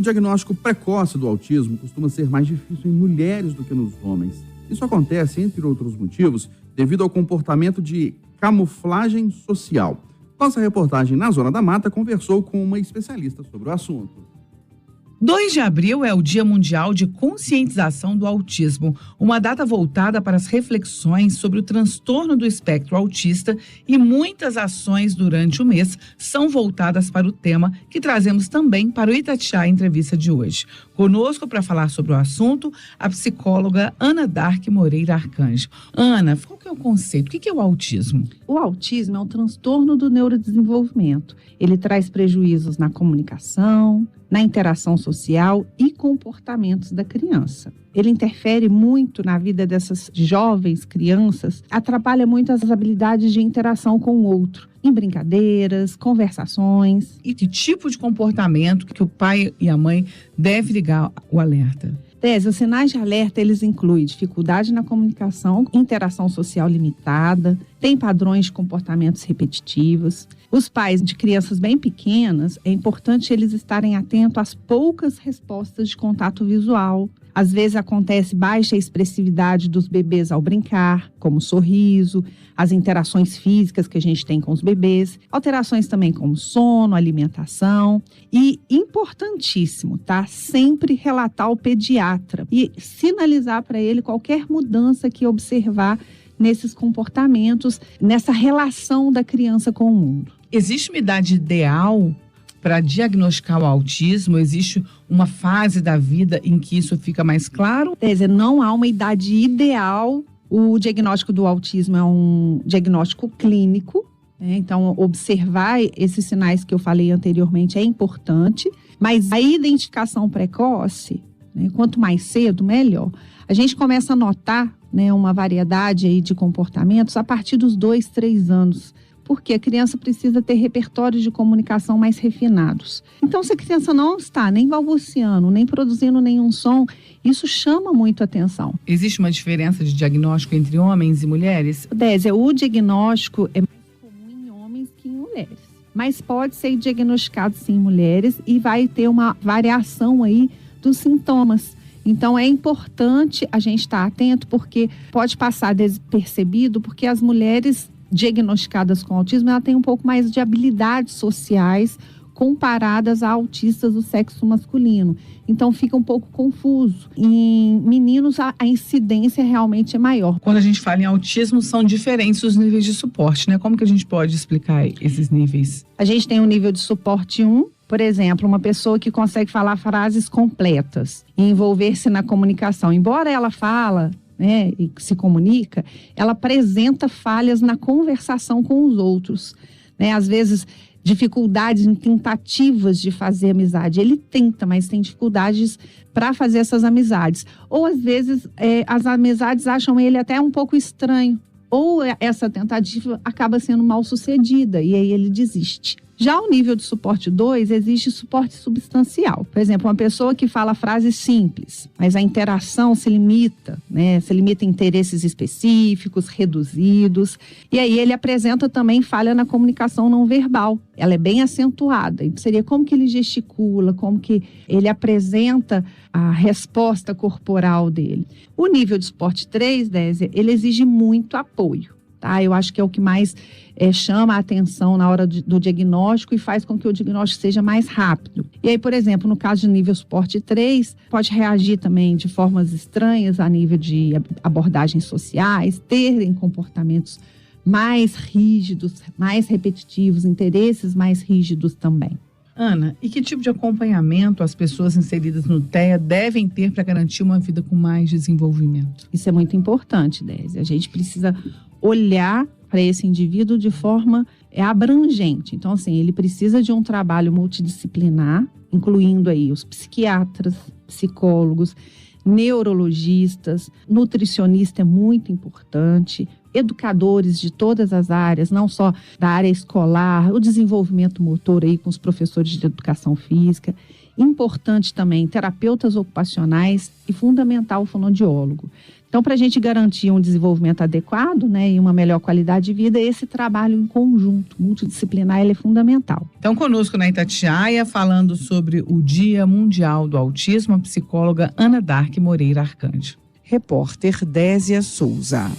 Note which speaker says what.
Speaker 1: diagnóstico precoce do autismo costuma ser mais difícil em mulheres do que nos homens. Isso acontece, entre outros motivos, devido ao comportamento de camuflagem social. Nossa reportagem na Zona da Mata conversou com uma especialista sobre o assunto.
Speaker 2: 2 de abril é o Dia Mundial de Conscientização do Autismo, uma data voltada para as reflexões sobre o transtorno do espectro autista, e muitas ações durante o mês são voltadas para o tema, que trazemos também para o Itatiaia Entrevista de hoje. Conosco para falar sobre o assunto, a psicóloga Ana Dark Moreira Arcanjo. Ana, qual que é o conceito? O que é o autismo?
Speaker 3: O autismo é um transtorno do neurodesenvolvimento. Ele traz prejuízos na comunicação, na interação social e comportamentos da criança. Ele interfere muito na vida dessas jovens crianças, atrapalha muito as habilidades de interação com o outro, em brincadeiras, conversações.
Speaker 2: E que tipo de comportamento que o pai e a mãe devem ligar o alerta?
Speaker 3: Os sinais de alerta, eles incluem dificuldade na comunicação, interação social limitada, tem padrões de comportamentos repetitivos. Os pais de crianças bem pequenas, é importante eles estarem atentos às poucas respostas de contato visual. Às vezes acontece baixa expressividade dos bebês ao brincar, como sorriso, as interações físicas que a gente tem com os bebês, alterações também como sono, alimentação. E importantíssimo, tá? Sempre relatar ao pediatra e sinalizar para ele qualquer mudança que observar nesses comportamentos, nessa relação da criança com o mundo.
Speaker 2: Existe uma idade ideal para diagnosticar o autismo? Existe uma fase da vida em que isso fica mais claro?
Speaker 3: Não há uma idade ideal. O diagnóstico do autismo é um diagnóstico clínico, né? Então, observar esses sinais que eu falei anteriormente é importante, mas a identificação precoce, né, quanto mais cedo, melhor. A gente começa a notar, né, uma variedade aí de comportamentos a partir dos 2, 3 anos. Porque a criança precisa ter repertórios de comunicação mais refinados. Então, se a criança não está nem balbuciando, nem produzindo nenhum som, isso chama muito atenção.
Speaker 2: Existe uma diferença de diagnóstico entre homens e mulheres?
Speaker 3: O diagnóstico é mais comum em homens que em mulheres. Mas pode ser diagnosticado sim em mulheres e vai ter uma variação aí dos sintomas. Então, é importante a gente estar atento, porque pode passar despercebido, porque as mulheres diagnosticadas com autismo, ela tem um pouco mais de habilidades sociais comparadas a autistas do sexo masculino. Então, fica um pouco confuso. Em meninos, a incidência realmente é maior.
Speaker 2: Quando a gente fala em autismo, são diferentes os níveis de suporte, né? Como que a gente pode explicar esses níveis?
Speaker 3: A gente tem o nível de suporte 1, por exemplo, uma pessoa que consegue falar frases completas e envolver-se na comunicação. Embora ela fala, né, e se comunica, ela apresenta falhas na conversação com os outros, né? Às vezes, dificuldades em tentativas de fazer amizade. Ele tenta, mas tem dificuldades para fazer essas amizades. Ou, às vezes, as amizades acham ele até um pouco estranho. Ou essa tentativa acaba sendo mal sucedida e aí ele desiste. Já o nível de suporte 2, existe suporte substancial. Por exemplo, uma pessoa que fala frases simples, mas a interação se limita, né? Se limita a interesses específicos, reduzidos. E aí ele apresenta também falha na comunicação não verbal. Ela é bem acentuada. Então, seria como que ele gesticula, como que ele apresenta a resposta corporal dele. O nível de suporte 3, Désia, ele exige muito apoio. Tá? Eu acho que é o que mais chama a atenção na hora do diagnóstico e faz com que o diagnóstico seja mais rápido. E aí, por exemplo, no caso de nível suporte 3, pode reagir também de formas estranhas a nível de abordagens sociais, terem comportamentos mais rígidos, mais repetitivos, interesses mais rígidos também.
Speaker 2: Ana, e que tipo de acompanhamento as pessoas inseridas no TEA devem ter para garantir uma vida com mais desenvolvimento?
Speaker 3: Isso é muito importante, Désia. A gente precisa olhar para esse indivíduo de forma abrangente. Então, assim, ele precisa de um trabalho multidisciplinar, incluindo aí os psiquiatras, psicólogos, neurologistas, nutricionista é muito importante, educadores de todas as áreas, não só da área escolar, o desenvolvimento motor aí com os professores de educação física. Importante também terapeutas ocupacionais e fundamental o fonoaudiólogo. Então, para a gente garantir um desenvolvimento adequado, né, e uma melhor qualidade de vida, esse trabalho em conjunto, multidisciplinar, ele é fundamental.
Speaker 2: Então, conosco na Itatiaia, falando sobre o Dia Mundial do Autismo, a psicóloga Ana Dark Moreira Arcanjo.
Speaker 4: Repórter Désia Souza.